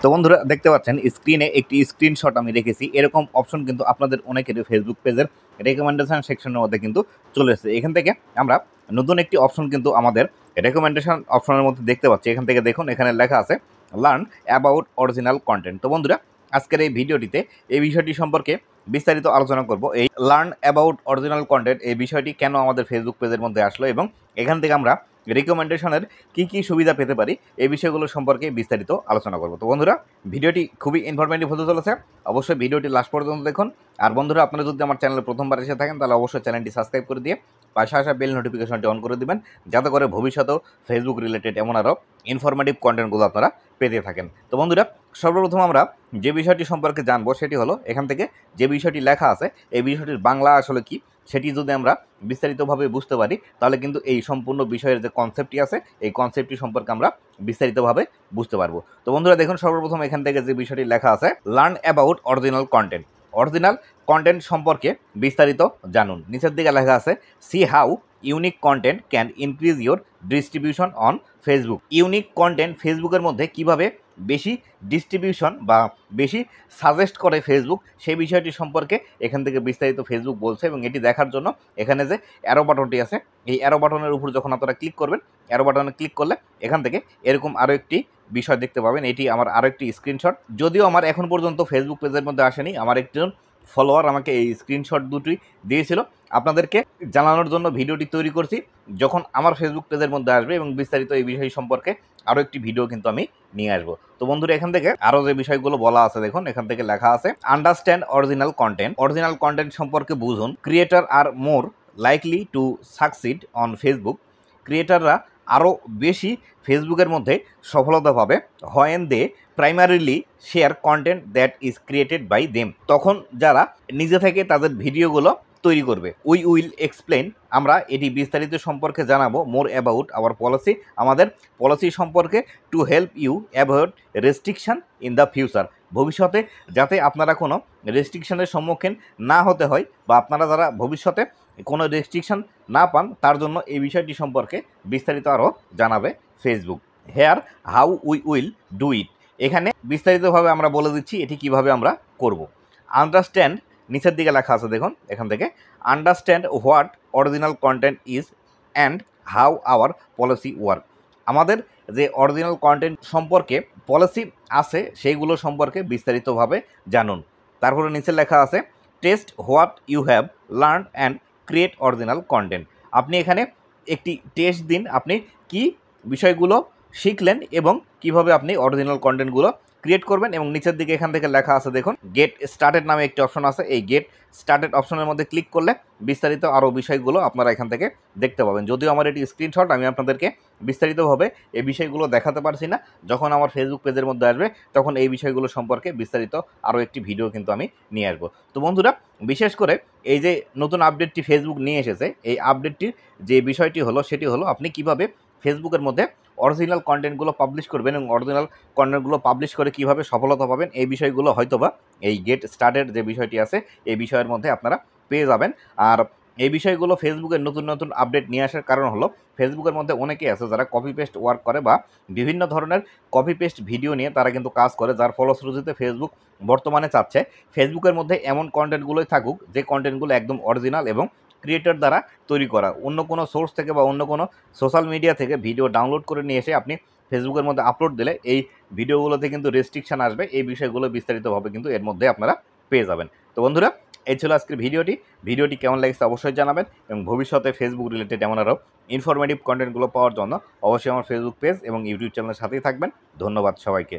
তো বন্ধুরা দেখতে পাচ্ছেন স্ক্রিনে একটি স্ক্রিনশট আমি রেখেছি। এরকম অপশন কিন্তু আপনাদের অনেকেরই ফেসবুক পেজের রেকমেন্ডেশন সেকশনের মধ্যে কিন্তু চলে এসেছে। এখান থেকে আমরা নতুন একটি অপশন কিন্তু আমাদের রেকমেন্ডেশন অপশনের মধ্যে দেখতে পাচ্ছি। এখান থেকে দেখুন, এখানে লেখা আছে লার্ন অ্যাবাউট অরিজিনাল কন্টেন্ট। তো বন্ধুরা আজকের এই ভিডিওটিতে এই বিষয়টি সম্পর্কে বিস্তারিত আলোচনা করব। এই লার্ন অ্যাবাউট অরিজিনাল কন্টেন্ট এই বিষয়টি কেন আমাদের ফেসবুক পেজের মধ্যে আসলো এবং এখান থেকে আমরা রিকমেন্ডেশনের কী সুবিধা পেতে পারি এই বিষয়গুলো সম্পর্কে বিস্তারিত আলোচনা করব। তো বন্ধুরা ভিডিওটি খুবই ইনফরমেটিভ হতে চলেছে, অবশ্যই ভিডিওটি লাস্ট পর্যন্ত দেখুন। আর বন্ধুরা আপনারা যদি আমার চ্যানেলে প্রথমবার এসে থাকেন তাহলে অবশ্যই চ্যানেলটি সাবস্ক্রাইব করে দিয়ে পাশে আসা বেল নোটিফিকেশনটি অন করে দিবেন, যাতে করে ভবিষ্যতেও ফেসবুক রিলেটেড এমন আরও ইনফরমেটিভ কন্টেন্টগুলো আপনারা পেতে থাকেন। তো বন্ধুরা সর্বপ্রথম আমরা যে বিষয়টি সম্পর্কে জানবো সেটি হলো এখান থেকে যে বিষয়টি লেখা আছে এই বিষয়টির বাংলা আসলে কি সেটি যদি আমরা বিস্তারিতভাবে বুঝতে পারি তাহলে কিন্তু এই সম্পূর্ণ বিষয়ের যে কনসেপ্টটি আছে এই কনসেপ্টটি সম্পর্কে আমরা বিস্তারিতভাবে বুঝতে পারবো। তো বন্ধুরা দেখুন, সর্বপ্রথম এখান থেকে যে বিষয়টি লেখা আছে learn about original content, original content সম্পর্কে বিস্তারিত জানুন। নিচের দিকে লেখা আছে C how unique content can increase your distribution on Facebook. Unique content ফেসবুকের মধ্যে কিভাবে বেশি ডিস্ট্রিবিউশন বা বেশি সাজেস্ট করে ফেসবুক সেই বিষয়টি সম্পর্কে এখান থেকে বিস্তারিত ফেসবুক বলছে। এবং এটি দেখার জন্য এখানে যে অ্যারো বাটনটি আছে এই অ্যারো বাটনের উপর যখন আপনারা ক্লিক করবেন, অ্যারো বাটনে ক্লিক করলে এখান থেকে এরকম আরও একটি বিষয় দেখতে পাবেন। এটি আমার আরও একটি স্ক্রিনশট, যদিও আমার এখন পর্যন্ত ফেসবুক পেজের মধ্যে আসেনি। আমার একজন ফলোয়ার আমাকে এই স্ক্রিনশট দুটি দিয়েছিল, আপনাদেরকে জানানোর জন্য ভিডিওটি তৈরি করছি। যখন আমার ফেসবুক পেজের মধ্যে আসবে এবং বিস্তারিত এই বিষয় সম্পর্কে আরও একটি ভিডিও কিন্তু আমি নিয়ে আসবো। তো বন্ধুরা এখান থেকে আরও যে বিষয়গুলো বলা আছে দেখুন, এখান থেকে লেখা আছে understand original content, original content সম্পর্কে বুঝুন। Creator are more likely to succeed on Facebook, ক্রিয়েটাররা আরও বেশি ফেসবুকের মধ্যে সফলতা পাবে when they primarily share content that is created by them, তখন যারা নিজে থেকে তাদের ভিডিওগুলো তৈরি করবে। উই উইল এক্সপ্লেন, আমরা এটি বিস্তারিত সম্পর্কে জানাবো। মোর অ্যাবাউট আওয়ার পলিসি, আমাদের পলিসি সম্পর্কে, to help you avoid restriction in the future, ভবিষ্যতে যাতে আপনারা কোনো রেস্ট্রিকশনের সম্মুখীন না হতে হয় বা আপনারা যারা ভবিষ্যতে কোনো রেস্ট্রিকশন না পান তার জন্য এই বিষয়টি সম্পর্কে বিস্তারিত আরও জানাবে Facebook. Here how we will do it, এখানে বিস্তারিতভাবে আমরা বলে দিচ্ছি এটি কিভাবে আমরা করব। আন্ডারস্ট্যান্ড, নিচের দিকে লেখা আছে দেখুন এখান থেকে understand what original content is and how hour policy work, আমাদের যে অরিজিনাল কন্টেন্ট সম্পর্কে পলিসি আছে সেইগুলো সম্পর্কে বিস্তারিতভাবে জানুন। তারপরে নিচে লেখা আছে test what you have learn and create original content, আপনি এখানে একটি টেস্ট দিন, আপনি কি বিষয়গুলো শিখলেন এবং কিভাবে আপনি অরিজিনাল কন্টেন্টগুলো ক্রিয়েট করবেন। এবং নিচের দিকে এখান থেকে লেখা আছে দেখুন গেট স্টার্টেড নামে একটি অপশন আছে, এই গেট স্টার্টেড অপশনের মধ্যে ক্লিক করলে বিস্তারিত আরও বিষয়গুলো আপনারা এখান থেকে দেখতে পাবেন। যদিও আমার এটি স্ক্রিনশট, আমি আপনাদেরকে বিস্তারিতভাবে এই বিষয়গুলো দেখাতে পারছি না। যখন আমার ফেসবুক পেজের মধ্যে আসবে তখন এই বিষয়গুলো সম্পর্কে বিস্তারিত আরও একটি ভিডিও কিন্তু আমি নিয়ে আসবো। তো বন্ধুরা বিশেষ করে এই যে নতুন আপডেটটি ফেসবুক নিয়ে এসেছে এই আপডেটটির যে বিষয়টি হলো সেটি হলো আপনি কিভাবে ফেসবুকের মধ্যে অরিজিনাল কন্টেন্টগুলো পাবলিশ করবেন এবং অরিজিনাল কন্টেন্টগুলো পাবলিশ করে কিভাবে সফলতা পাবেন এই বিষয়গুলো হয়তোবা এই গেট স্টার্টেড যে বিষয়টি আছে এই বিষয়ের মধ্যে আপনারা পেয়ে যাবেন। আর এই বিষয়গুলো ফেসবুকের নতুন নতুন আপডেট নিয়ে আসার কারণ হলো ফেসবুকের মধ্যে অনেকেই আছে যারা কপি পেস্ট ওয়ার্ক করে বা বিভিন্ন ধরনের কপি পেস্ট ভিডিও নিয়ে তারা কিন্তু কাজ করে, যার ফলশ্রুতিতে ফেসবুক বর্তমানে চাচ্ছে ফেসবুকের মধ্যে এমন কন্টেন্টগুলোই থাকুক যে কন্টেন্টগুলো একদম অরিজিনাল এবং ক্রিয়েটর দ্বারা তৈরি করা, অন্য কোনো সোর্স থেকে বা অন্য কোনো সোশ্যাল মিডিয়া থেকে ভিডিও ডাউনলোড করে নিয়ে এসে আপনি ফেসবুকের মধ্যে আপলোড দিলে এই ভিডিওগুলোতে কিন্তু রেস্ট্রিকশন আসবে। এই বিষয়গুলো বিস্তারিতভাবে কিন্তু এর মধ্যে আপনারা পেয়ে যাবেন। তো বন্ধুরা এই ছিল আজকের ভিডিওটি কেমন লাগছে অবশ্যই জানাবেন এবং ভবিষ্যতে ফেসবুক রিলেটেড এমন আরও ইনফরমেটিভ কন্টেন্টগুলো পাওয়ার জন্য অবশ্যই আমার ফেসবুক পেজ এবং ইউটিউব চ্যানেলের সাথেই থাকবেন। ধন্যবাদ সবাইকে।